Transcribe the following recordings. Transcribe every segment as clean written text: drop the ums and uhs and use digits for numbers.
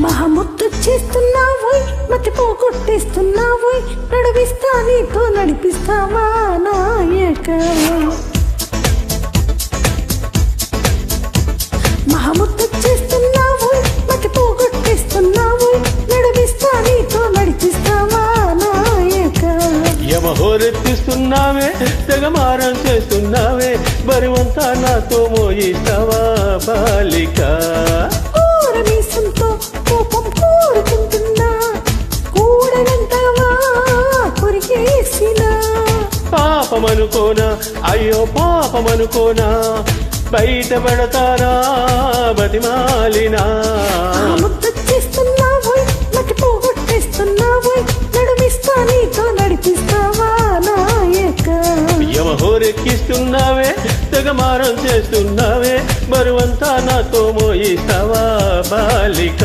మహముత్తు చేస్తున్నావోయ్, మతి పోగొట్టేస్తున్నావోయ్, నడిపిస్తా నీతో నడిపిస్తావా నాయక. మహముత్తు చేస్తున్నావోయ్, మతి పోగొట్టేస్తున్నావోయ్, నడిపిస్తా నీతో నడిపిస్తావా నాయక. యమహోరెత్తిస్తున్నావే, తెగమారం చేస్తున్నావే, బరువంతా నాతో మోయిస్తావా బాలిక. మీసంతో కోపం కోరుకుంటున్నా, కూడనంటావా కొరికేసినా. పాపమనుకోనా, అయ్యో పాపమనుకోనా, బయటపడతారా బతిమాలినా. ముద్దు చేస్తున్నావోయ్, మతి పోగొట్టేస్తున్నావోయ్, నడిపిస్తా నీతో నడిపిస్తావా నాయక. యమహోరెక్కిస్తున్నావే, తెగమారం చేస్తున్నావే, బరువంతా నాతో మోయిస్తావా బాలిక.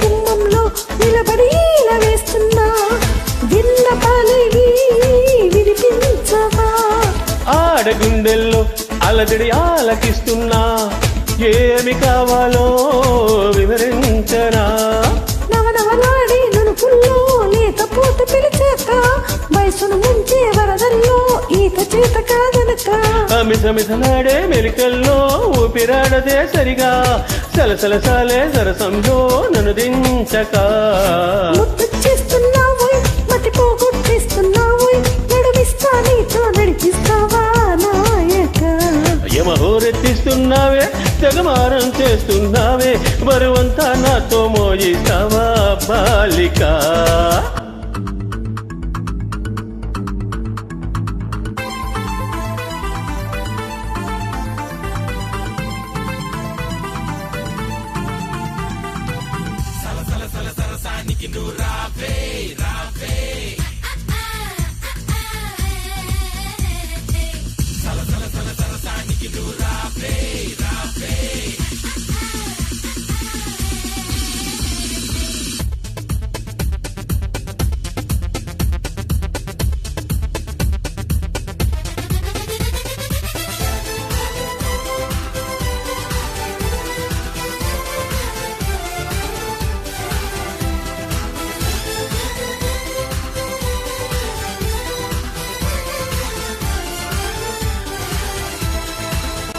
గుమ్మంలో నిలబడి ఇలా వేస్తున్నా, విన్నపాలివి వినిపించవా. ఆడగుండెల్లో అలజడి ఆలకిస్తున్నా, ఏమి కావాలో వివరించనా. నవనవలాడి నునుపుల్లో లేత పూత పిలిచాక, వయసును ముంచే వరదల్లో ఈత చేత కాదనక. మిసమిసలాడే మెలికల్లో ఊపిరాడదే సరిగా, సలసలసాలే సరసంలో నన్ను దించక. ముద్దు చేస్తున్నావోయ్, మతి పోగొట్టేస్తున్నావోయ్, నడిపిస్తా నీతో నడిపిస్తావా నాయక. యమహోరెత్తిస్తున్నావే, తెగమారం చేస్తున్నావే, బరువంతా నాతో మోయిస్తావా బాలిక.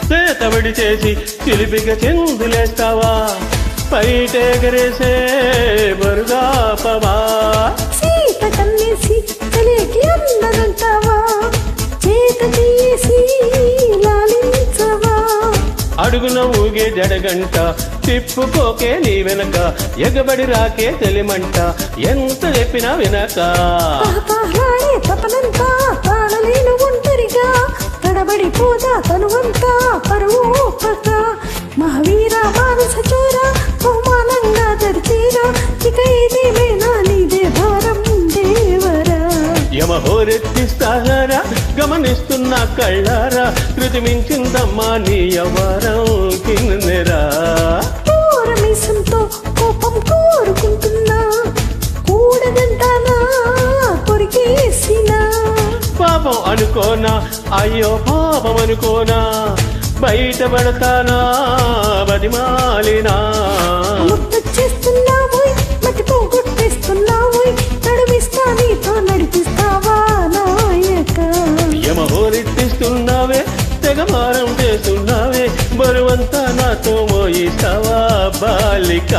చేతబడి చేసి చిలిపిగా చిందులేస్తావా, పైటెగరేసే బరుగాపవా. సీత కన్నేసి కలిగి అందనంటావా, చేత చేసి లాలించవా. అడుగున ఊగే జడగంట, తిప్పుకోకే నీ వెనక, ఎగబడి రాకే తెలిమంట, ఎంత చెప్పినా వినక. తహతహలాడే తపనంతా తాళలేను ఒంటరిగా, తడబడిపోదా తనువంతా పరువు పక్క. మహావీర మానస చోర బహుమానంగా దరిచేరా, ఇక ఇదేమైనా నీదే భారం దేవరా. యమహోరెత్తిస్తారా, గమనిస్తున్నా కళ్ళారా, కృతి మించిందమ్మా నీ యవ్వారం కిన్నెరా. మీసంతో కోపం కోరుకుంటున్నా, కూడదంటానా కొరికేసినా. పాపం అనుకోనా, అయ్యో పాపం అనుకోనా, బయటపడతానా బతిమాలినా. ముద్దు చేస్తున్నావోయ్, మతి పోగొట్టేస్తున్నావోయ్, నడిపిస్తా నీతో నడిపిస్తావా నాయక. యమహోరెత్తిస్తున్నావే, తెగమారం చేస్తున్నావే, బరువంతా నాతో మోయిస్తావా బాలిక.